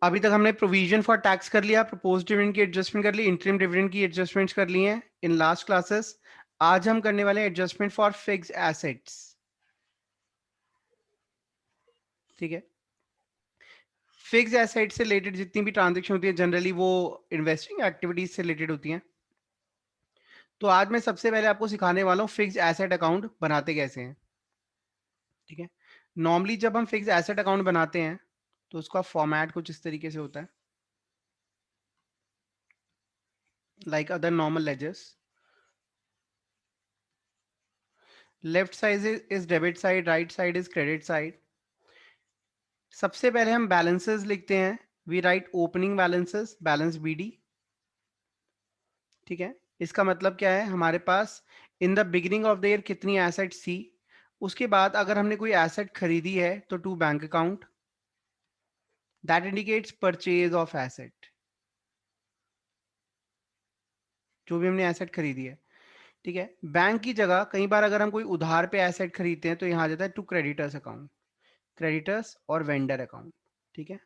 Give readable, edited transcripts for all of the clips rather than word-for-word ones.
अभी तक हमने प्रोविजन फॉर टैक्स कर लिया, प्रपोज डिविडेंड की एडजस्टमेंट कर ली, इंटरिम डिविडेंड की एडजस्टमेंट्स कर ली हैं इन लास्ट क्लासेस। आज हम करने वाले हैं एडजस्टमेंट फॉर फिक्स्ड एसेट्स। ठीक है, फिक्स्ड एसेट से रिलेटेड जितनी भी ट्रांजेक्शन होती है जनरली वो इन्वेस्टिंग एक्टिविटीज से रिलेटेड होती हैं। तो आज मैं सबसे पहले आपको सिखाने वाला हूँ फिक्स्ड एसेट अकाउंट बनाते कैसे हैं। ठीक है, नॉर्मली जब हम फिक्स्ड एसेट अकाउंट बनाते हैं तो उसका फॉर्मेट कुछ इस तरीके से होता है, like other normal ledgers. Left side is debit side, right side is credit side. सबसे पहले हम बैलेंसेस लिखते हैं, we write opening balances, balance BD. ठीक है, इसका मतलब क्या है, हमारे पास in the beginning of the year कितनी एसेट्स थी, उसके बाद अगर हमने कोई एसेट खरीदी है तो to bank account, that indicates purchase of asset, जो भी हमने एसेट खरीदी है। ठीक है, बैंक की जगह कई बार अगर हम कोई उधार पे एसेट खरीदते हैं तो यहाँ आ जाता है टू क्रेडिटर्स अकाउंट, क्रेडिटर्स और वेंडर अकाउंट। ठीक है,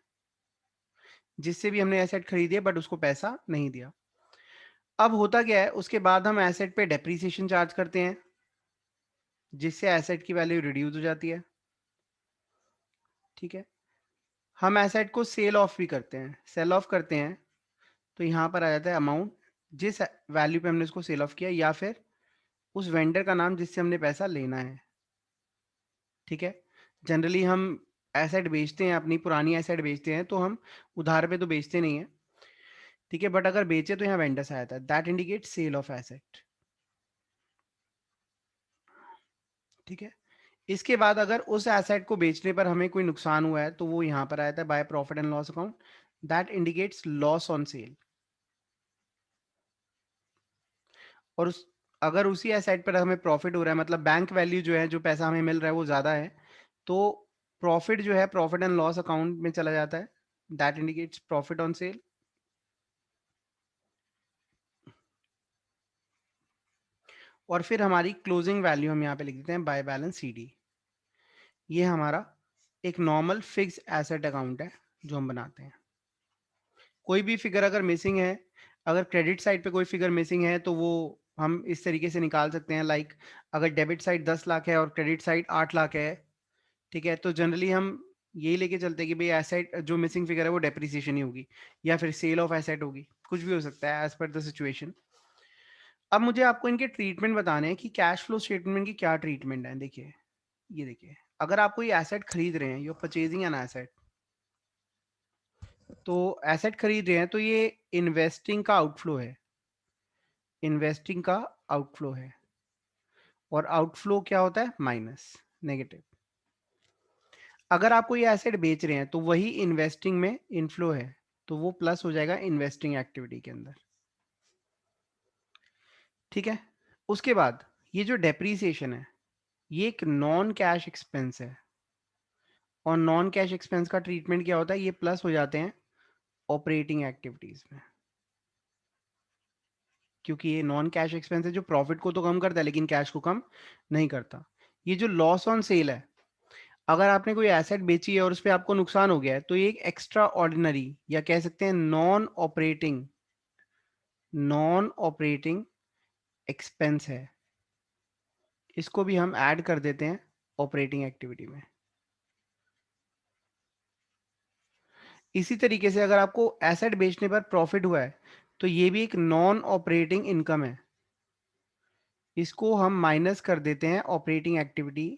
जिससे भी हमने एसेट खरीदी है बट उसको पैसा नहीं दिया। अब होता क्या है, उसके बाद हम एसेट पे डेप्रीसिएशन चार्ज करते हैं, जिससे एसेट की वैल्यू रिड्यूस हो जाती है। ठीक है, हम एसेट को सेल ऑफ भी करते हैं, सेल ऑफ करते हैं तो यहाँ पर आ जाता है अमाउंट जिस वैल्यू पे हमने उसको सेल ऑफ किया, या फिर उस वेंडर का नाम जिससे हमने पैसा लेना है। ठीक है, जनरली हम एसेट बेचते हैं, अपनी पुरानी एसेट बेचते हैं तो हम उधार पे तो बेचते नहीं है। ठीक है, बट अगर बेचे तो यहाँ वेंडर से आता है, that indicate sale of asset. ठीक है, इसके बाद अगर उस एसेट को बेचने पर हमें कोई नुकसान हुआ है तो वो यहाँ पर आता है by profit and loss account, that indicates loss on cell. और उस अगर उसी एसेट पर हमें प्रॉफिट हो रहा है, मतलब बैंक वैल्यू जो है, जो पैसा हमें मिल रहा है वो ज़्यादा है, तो प्रॉफिट जो है प्रॉफिट एंड लॉस अकाउंट में चला जाता है, that indicates profit on cell. और फिर हमारी क्लोजिंग वैल्यू हम यहाँ पे लिख देते हैं बाय बैलेंस सी डी। ये हमारा एक नॉर्मल फिक्स एसेट अकाउंट है जो हम बनाते हैं। कोई भी फिगर अगर मिसिंग है, अगर क्रेडिट साइड पे कोई फिगर मिसिंग है तो वो हम इस तरीके से निकाल सकते हैं, लाइक अगर डेबिट साइड 10 लाख है और क्रेडिट साइड 8 लाख है, ठीक है, तो जनरली हम यही लेके चलते हैं कि भाई एसेट जो मिसिंग फिगर है वो डेप्रिसिएशन ही होगी या फिर सेल ऑफ एसेट होगी, कुछ भी हो सकता है एज पर द सिचुएशन। अब मुझे आपको इनके ट्रीटमेंट बताने हैं कि कैश फ्लो स्टेटमेंट की क्या ट्रीटमेंट है। देखिए, ये देखिए, अगर आप कोई एसेट खरीद रहे हैं, यू परचेजिंग एन एसेट, तो एसेट खरीद रहे हैं तो ये इन्वेस्टिंग का आउटफ्लो है, इन्वेस्टिंग का आउटफ्लो है। और आउटफ्लो क्या होता है, माइनस, नेगेटिव। अगर आप कोई एसेट बेच रहे हैं तो वही इन्वेस्टिंग में इनफ्लो है, तो वो प्लस हो जाएगा इन्वेस्टिंग एक्टिविटी के अंदर। ठीक है, उसके बाद ये जो डेप्रीसिएशन है ये एक नॉन कैश एक्सपेंस है, और नॉन कैश एक्सपेंस का ट्रीटमेंट क्या होता है, ये प्लस हो जाते हैं ऑपरेटिंग एक्टिविटीज में, क्योंकि ये नॉन कैश एक्सपेंस है जो प्रॉफिट को तो कम करता है लेकिन कैश को कम नहीं करता। ये जो लॉस ऑन सेल है, अगर आपने कोई एसेट बेची है और उस पर आपको नुकसान हो गया है तो ये एक एक्स्ट्रा ऑर्डिनरी या कह सकते हैं नॉन ऑपरेटिंग एक्सपेंस है, इसको भी हम ऐड कर देते हैं ऑपरेटिंग एक्टिविटी में। इसी तरीके से अगर आपको एसेट बेचने पर प्रॉफिट हुआ है तो ये भी एक नॉन ऑपरेटिंग इनकम है, इसको हम माइनस कर देते हैं ऑपरेटिंग एक्टिविटी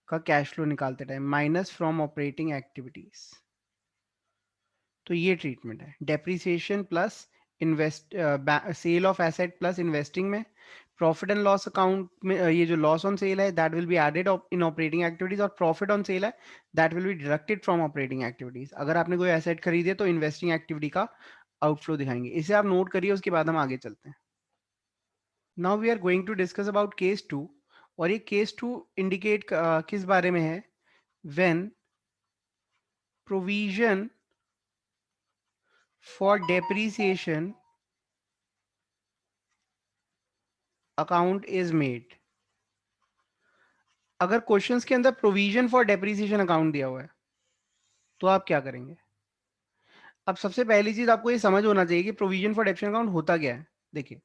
का कैश फ्लो निकालते time, minus from operating activities. तो ये ट्रीटमेंट है depreciation plus invest, sale of asset plus investing में, प्रॉफिट एंड लॉस अकाउंट में ये जो लॉस ऑन सेल है that will be added in operating activities, और प्रॉफिट ऑन सेल है that will be deducted from operating activities. अगर आपने कोई एसेट खरीदे तो इन्वेस्टिंग एक्टिविटी का आउटफ्लो दिखाएंगे, इसे आप नोट करिए, उसके बाद हम आगे चलते हैं। Now we are going to discuss about case 2, और ये केस 2 इंडिकेट किस बारे में है, when provision for depreciation account is made. अगर क्वेश्चंस के अंदर प्रोविजन फॉर डेप्रिसिएशन अकाउंट दिया हुआ है तो आप क्या करेंगे, अब सबसे पहली चीज आपको ये समझ होना चाहिए कि प्रोविजन फॉर डेप्शन अकाउंट होता क्या है। देखिए,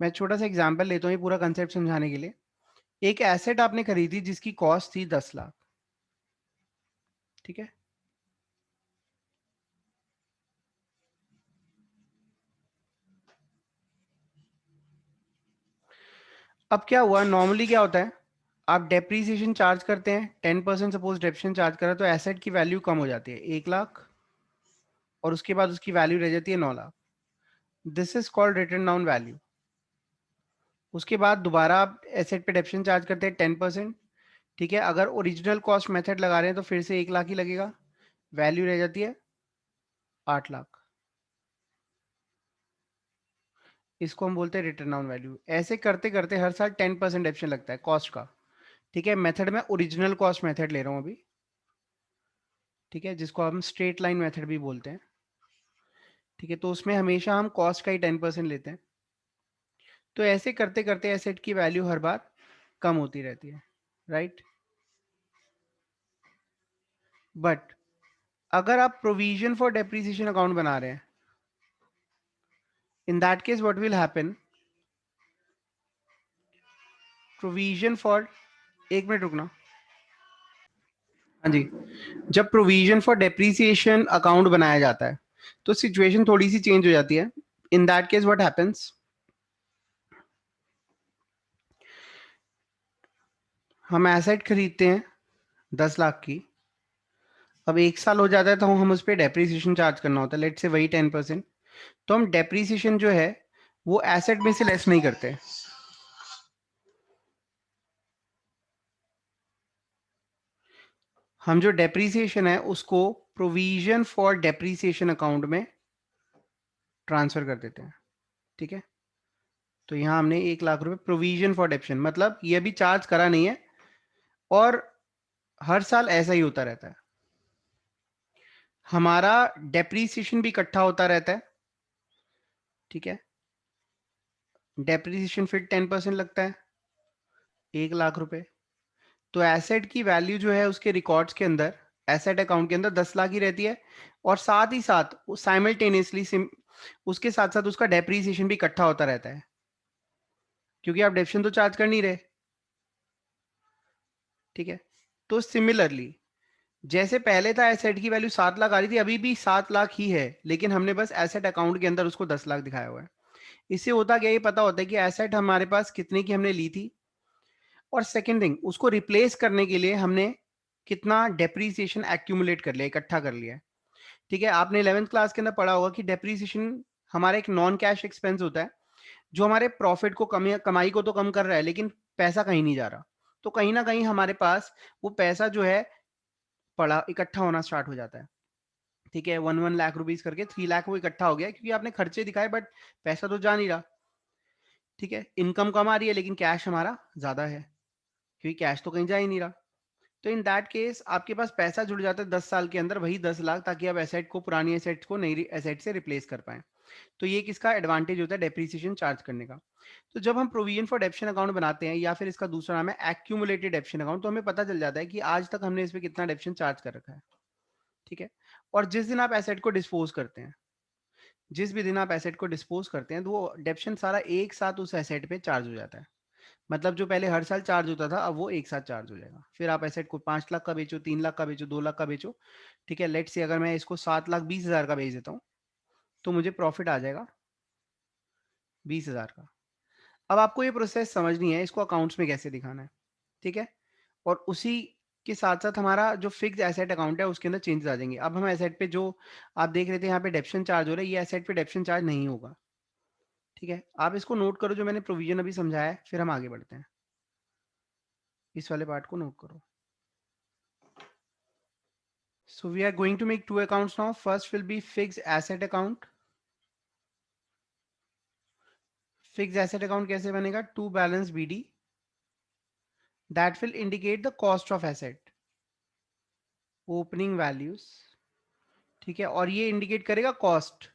मैं छोटा सा एग्जांपल लेता हूँ ये पूरा कंसेप्ट समझाने के लिए। एक एसेट आपने खरीदी जिसकी कॉस्ट थी 10 लाख, ठीक है। अब क्या हुआ, नॉर्मली क्या होता है, आप डेप्रीसिएशन चार्ज करते हैं 10%, सपोज डेप्रिसिएशन चार्ज करा तो एसेट की वैल्यू कम हो जाती है 1 लाख, और उसके बाद उसकी वैल्यू रह जाती है 9 lakh. This is called return down value. उसके बाद दोबारा आप एसेट पे डेप्रिसिएशन चार्ज करते हैं 10%, ठीक है। अगर ओरिजिनल कॉस्ट मेथड लगा रहे हैं तो फिर से 1 लाख ही लगेगा, वैल्यू रह जाती है 8 लाख। इसको हम बोलते हैं रिटर्न डाउन वैल्यू। ऐसे करते करते हर साल 10% डेप्रिसिएशन लगता है कॉस्ट का, ठीक है। मेथड में ओरिजिनल कॉस्ट मेथड ले रहा हूँ अभी, ठीक है, जिसको हम स्ट्रेट लाइन मेथड भी बोलते हैं, ठीक है। तो उसमें हमेशा हम कॉस्ट का ही 10% लेते हैं। तो ऐसे करते करते एसेट की वैल्यू हर बार कम होती रहती है, राइट। बट अगर आप प्रोविजन फॉर डेप्रिसिएशन अकाउंट बना रहे हैं, in that case what will happen, provision for, एक मिनट रुकना। हाँ जी, जब प्रोविजन फॉर डेप्रिसिएशन अकाउंट बनाया जाता है तो सिचुएशन थोड़ी सी चेंज हो जाती है। In that case what happens, हम एसेट खरीदते हैं 10 लाख की। अब 1 साल हो जाता है तो हम उस पर डेप्रिसिएशन चार्ज करना होता है, लेट से वही 10%। तो हम डेप्रिसिएशन जो है वो एसेट में से लेस नहीं करते। हम जो डेप्रिसिएशन है उसको प्रोविजन फॉर डेप्रिसिएशन अकाउंट में ट्रांसफर कर देते हैं, ठीक है। तो यहां हमने 1 लाख रुपए प्रोविजन फॉर डेप्रिसिएशन, मतलब ये अभी चार्ज करा नहीं है, और हर साल ऐसा ही होता रहता है। हमारा डेप्रीसिएशन भी इकट्ठा होता रहता है, ठीक है। डेप्रीसिएशन फिर 10% लगता है, 1 लाख रुपए। तो एसेट की वैल्यू जो है उसके रिकॉर्ड्स के अंदर, एसेट अकाउंट के अंदर 10 लाख ही रहती है, और साथ ही साथ साइमल्टेनियसली उसके साथ साथ उसका डेप्रीसिएशन भी इकट्ठा होता रहता है, क्योंकि आप डेप्रिसिएशन तो चार्ज कर नहीं रहे, ठीक है। तो सिमिलरली जैसे पहले था एसेट की वैल्यू 7 लाख आ रही थी, अभी भी 7 लाख ही है, लेकिन हमने बस एसेट अकाउंट के अंदर उसको 10 लाख दिखाया हुआ है। इससे होता क्या, ये पता होता है कि एसेट हमारे पास कितने की हमने ली थी, और सेकेंड थिंग, उसको रिप्लेस करने के लिए हमने कितना डेप्रीसिएशन एक्यूमुलेट कर लिया, इकट्ठा कर लिया है, ठीक है। आपने 11th क्लास के अंदर पढ़ा होगा कि डेप्रीसिएशन हमारा एक नॉन कैश एक्सपेंस होता है, जो हमारे प्रॉफिट को, कमाई को तो कम कर रहा है, लेकिन पैसा कहीं नहीं जा रहा। तो कहीं ना कहीं हमारे पास वो पैसा जो है पड़ा, इकट्ठा होना स्टार्ट हो जाता है, ठीक है। 1 1 लाख रुपीज करके 3 लाख वो इकट्ठा हो गया, क्योंकि आपने खर्चे दिखाए बट पैसा तो जा नहीं रहा, ठीक है। इनकम कम आ रही है लेकिन कैश हमारा ज्यादा है, क्योंकि कैश तो कहीं जा ही नहीं रहा। तो इन दैट केस आपके पास पैसा जुड़ जाता है 10 साल के अंदर, वही 10 लाख, ताकि आप एसेट को, पुरानी एसेट को नई एसेट से रिप्लेस कर पाए। तो ये किसका एडवांटेज होता है डेप्रीसिएशन चार्ज करने का। तो जब हम प्रोविजन फॉर डेप्रिसिएशन अकाउंट बनाते हैं, या फिर इसका दूसरा नाम है एक्यूमुलेटेड डेप्रिसिएशन अकाउंट, तो हमें पता चल जाता है कि आज तक हमने इस पे कितना डेप्रिसिएशन चार्ज कर रखा है, ठीक है। और जिस दिन आप एसेट को डिस्पोज करते हैं, जिस भी दिन आप एसेट को डिस्पोज करते हैं, तो वो डेप्रिसिएशन सारा एक साथ उस एसेट पे चार्ज हो जाता है। मतलब जो पहले हर साल चार्ज होता था, अब वो एक साथ चार्ज हो जाएगा। फिर आप एसेट को 5 लाख का बेचो, 3 लाख का बेचो, 2 लाख का बेचो, ठीक है। लेट से अगर मैं इसको 7 लाख 20 हजार का बेच देता हूँ, तो मुझे प्रॉफिट आ जाएगा 20 हजार का। अब आपको ये प्रोसेस समझनी है, इसको अकाउंट्स में कैसे दिखाना है, ठीक है। और उसी के साथ साथ हमारा जो फिक्स एसेट अकाउंट है उसके अंदर चेंजेस आ जाएंगे। अब हम एसेट पे जो आप देख रहे थे यहाँ पे डेप्रिसिएशन चार्ज हो रहा है, ये एसेट पे डेप्रिसिएशन चार्ज नहीं होगा, ठीक है। आप इसको नोट करो, जो मैंने प्रोविजन अभी समझाया है, फिर हम आगे बढ़ते हैं। इस वाले पार्ट को नोट करो। So we are going to make two accounts now. First will be fixed asset account. Fixed asset account कैसे बनेगा? To balance BD that will indicate the cost of asset, opening values, ठीक है। और ये indicate करेगा cost.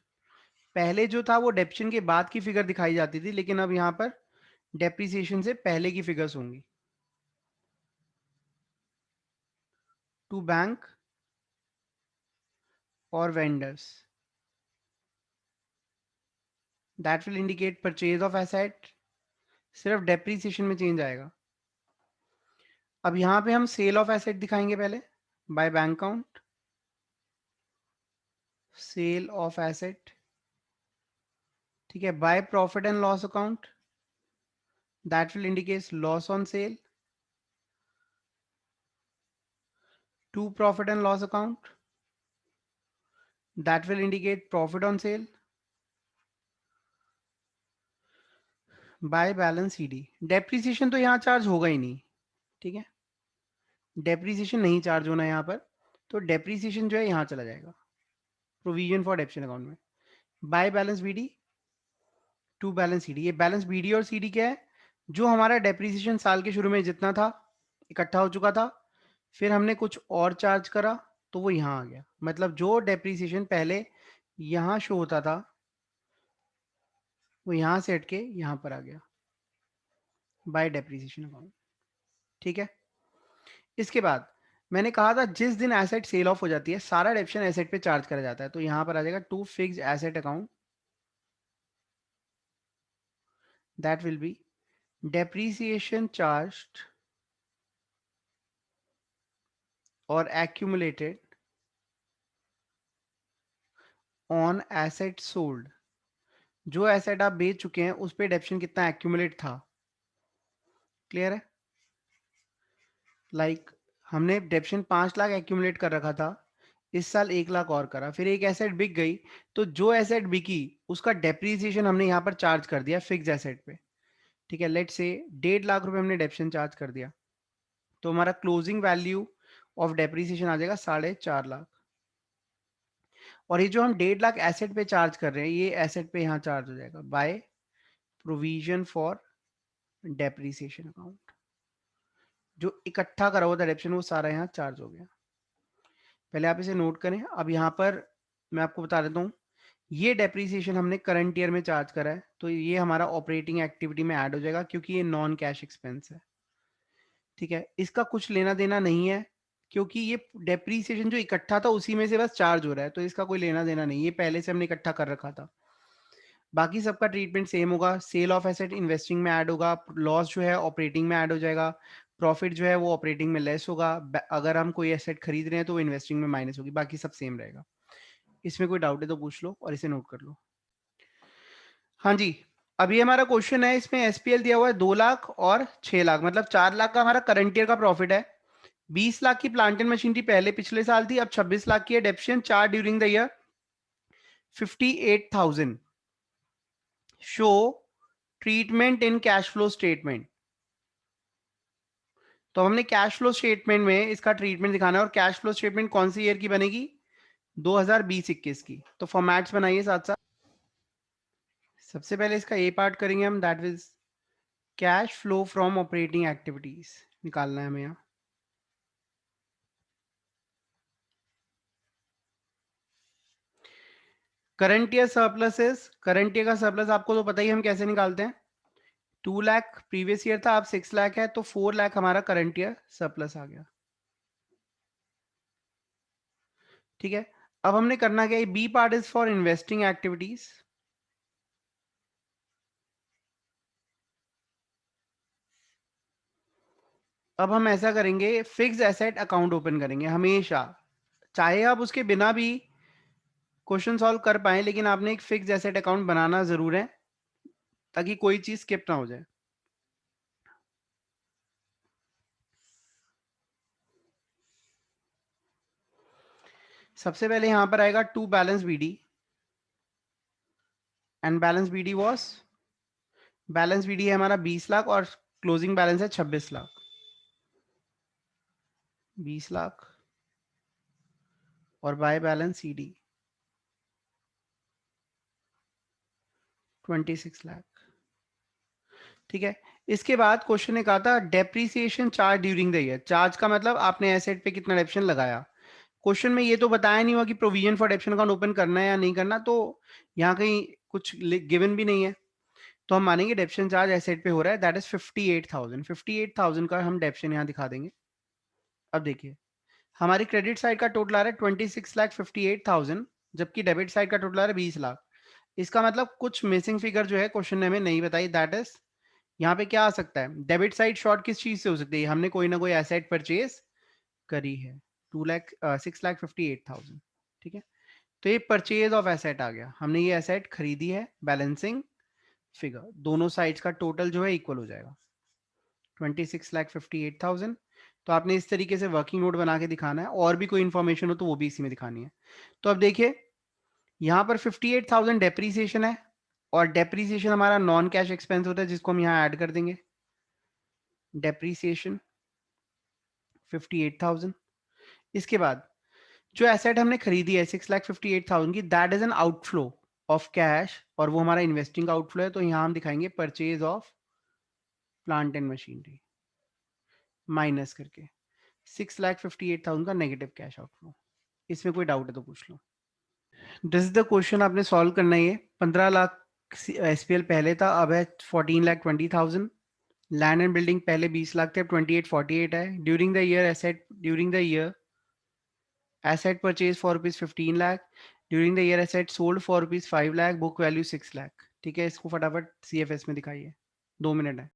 पहले जो था वो डेप्रिसिएशन के बाद की फिगर दिखाई जाती थी, लेकिन अब यहाँ पर डेप्रिसिएशन से पहले की फिगर्स होंगी। टू बैंक और vendors, that will indicate purchase of asset, सिर्फ डेप्रीसिएशन में चेंज आएगा। अब यहां पे हम सेल ऑफ एसेट दिखाएंगे पहले, by bank account, sale of asset, ठीक है, by profit and loss account, that will indicate loss on sale, to profit and loss account, that will indicate profit on sale, by balance ED. Depreciation तो यहाँ charge होगा ही नहीं, ठीक है, depreciation नहीं charge होना यहाँ पर, तो डेप्रीसिएशन जो है यहाँ चला जाएगा प्रोविजन फॉर डेप्शन अकाउंट में। By balance BD to balance CD, ये बैलेंस बीडी और सीडी क्या है, जो हमारा डेप्रीसिएशन साल के शुरू में जितना था इकट्ठा हो चुका था, फिर हमने कुछ और चार्ज करा तो वो यहाँ आ गया, मतलब जो डेप्रीसिएशन पहले यहाँ शो होता था वो यहाँ से हट के यहाँ पर आ गया बाय डेप्रीसिएशन अकाउंट, ठीक है। इसके बाद मैंने कहा था जिस दिन एसेट सेल ऑफ हो जाती है सारा डेप्शन एसेट पे चार्ज करा जाता है, तो यहां पर आ जाएगा to fixed asset account, that will be depreciation charged और एक्यूमुलेटेड ऑन एसेट सोल्ड। जो एसेट आप बेच चुके हैं उस पे डेप्शन कितना एक्यूमुलेट था, क्लियर है। लाइक हमने डेप्शन 5 लाख एक्यूमुलेट कर रखा था, इस साल 1 लाख और करा, फिर एक एसेट बिक गई, तो जो एसेट बिकी उसका डेप्रीसिएशन हमने यहाँ पर चार्ज कर दिया फिक्स एसेट पे, ठीक है। लेट से 1.5 लाख रुपए हमने डेप्शन चार्ज कर दिया, तो हमारा क्लोजिंग वैल्यू ऑफ डेप्रीसिएशन आ जाएगा 4.5 लाख। और ये जो हम 1.5 लाख एसेट पे चार्ज कर रहे हैं ये एसेट पे यहाँ चार्ज हो जाएगा by provision for depreciation account, जो इकट्ठा करा हुआ था डेप्शन वो सारा यहाँ चार्ज हो गया। पहले आप इसे नोट करें। अब यहाँ पर मैं आपको बता देता हूँ, ये डेप्रीसिएशन हमने करंट ईयर में चार्ज करा है, तो ये हमारा ऑपरेटिंग एक्टिविटी में ऐड हो जाएगा क्योंकि ये नॉन कैश एक्सपेंस है, ठीक है। इसका कुछ लेना देना नहीं है क्योंकि ये डेप्रीसिएशन जो इकट्ठा था उसी में से बस चार्ज हो रहा है, तो इसका कोई लेना देना नहीं, ये पहले से हमने इकट्ठा कर रखा था। बाकी सबका ट्रीटमेंट सेम होगा, सेल ऑफ एसेट इन्वेस्टिंग में ऐड होगा, लॉस जो है ऑपरेटिंग में ऐड हो जाएगा, प्रॉफिट जो है वो ऑपरेटिंग में लेस होगा, अगर हम कोई एसेट खरीद रहे हैं तो वो इन्वेस्टिंग में माइनस होगी, बाकी सब सेम रहेगा। इसमें कोई डाउट है तो पूछ लो और इसे नोट कर लो। हाँ जी, अभी हमारा क्वेश्चन है, इसमें एसपीएल दिया हुआ है 2 लाख और 6 लाख, मतलब 4 लाख का हमारा करंट ईयर का प्रॉफिट है। 20 लाख की प्लांट एंड मशीनरी पहले पिछले साल थी, अब 26 लाख की है। डेप्शन charge during the year 58,000, show treatment in cash flow statement. तो हमने कैश फ्लो स्टेटमेंट में इसका ट्रीटमेंट दिखाना है, और कैश फ्लो स्टेटमेंट कौन सी ईयर की बनेगी, 2020-21 की। तो फॉर्मेट्स बनाइए साथ साथ। सबसे पहले इसका ए पार्ट करेंगे हम, that is cash flow from operating activities निकालना है हमें यहाँ। Current year surpluses, current year का सरप्लस आपको तो पता ही हम कैसे निकालते हैं, 2 लाख प्रीवियस ईयर था, अब 6 लाख है, तो 4 लाख हमारा करंट ईयर सरप्लस आ गया, ठीक है। अब हमने करना क्या है, B part is for investing activities. अब हम ऐसा करेंगे, फिक्स एसेट अकाउंट ओपन करेंगे हमेशा, चाहे आप उसके बिना भी क्वेश्चन सॉल्व कर पाए, लेकिन आपने एक फिक्स एसेट अकाउंट बनाना जरूर है ताकि कोई चीज स्किप ना हो जाए। सबसे पहले यहां पर आएगा to balance BD, and balance BD was, balance BD है हमारा 20 लाख और क्लोजिंग बैलेंस है 26 लाख। 20 लाख और बाय बैलेंस सीडी 26 लाख, ठीक है। इसके बाद क्वेश्चन ने कहा था depreciation charge during the year. Charge का मतलब आपने एसेट पे कितना डेप्शन लगाया। क्वेश्चन में ये तो बताया नहीं हुआ कि provision for depreciation account open करना है या नहीं करना, तो यहाँ कहीं कुछ गिवन भी नहीं है, तो हम मानेंगे डेप्शन चार्ज एसेट पे हो रहा है, दैट इज 58,000। 58,000 का हम डेप्शन यहाँ दिखा देंगे। अब देखिए हमारी क्रेडिट साइड का टोटल आ रहा है 26,58,000, जबकि डेबिट साइड का टोटल आ रहा है 20 लाख। इसका मतलब कुछ मिसिंग फिगर जो है क्वेश्चन ने हमें नहीं बताई, दैट इज यहाँ पे क्या आ सकता है, डेबिट साइड शॉर्ट किस चीज से हो सकती है, हमने कोई ना कोई एसेट परचेज करी है, 6,58,000, ठीक है। तो ये परचेज ऑफ एसेट आ गया, हमने ये एसेट खरीदी है, बैलेंसिंग फिगर दोनों साइड्स का टोटल जो है इक्वल हो जाएगा 26,58,000। तो आपने इस तरीके से वर्किंग नोट बना के दिखाना है, और भी कोई इंफॉर्मेशन हो तो वो भी इसी में दिखानी है। तो अब देखिए यहाँ पर 58,000 डेप्रीसिएशन है, और डेप्रीसिएशन हमारा नॉन कैश एक्सपेंस होता है जिसको हम यहाँ ऐड कर देंगे, डेप्रीसिएशन 58,000। इसके बाद जो एसेट हमने खरीदी है 6,58,000 की, that is an outflow of cash, और वो हमारा इन्वेस्टिंग आउटफ्लो है, तो यहाँ हम दिखाएंगे purchase of plant and machinery minus करके 6,58,000 का नेगेटिव कैश आउटफ्लो। इसमें कोई डाउट है तो पूछ लो। दिस इज द क्वेश्चन आपने सॉल्व करना है। ये 15 लाख एसपीएल पहले था, अब है 14,20,000। लैंड एंड बिल्डिंग पहले 20 लाख थे, अब 2848 है। During the year asset purchase for rupees 15 lakh, during the year asset sold for rupees 5 lakh, book value 6 lakh। ठीक है, इसको फटाफट CFS में दिखाइए, 2 मिनट है।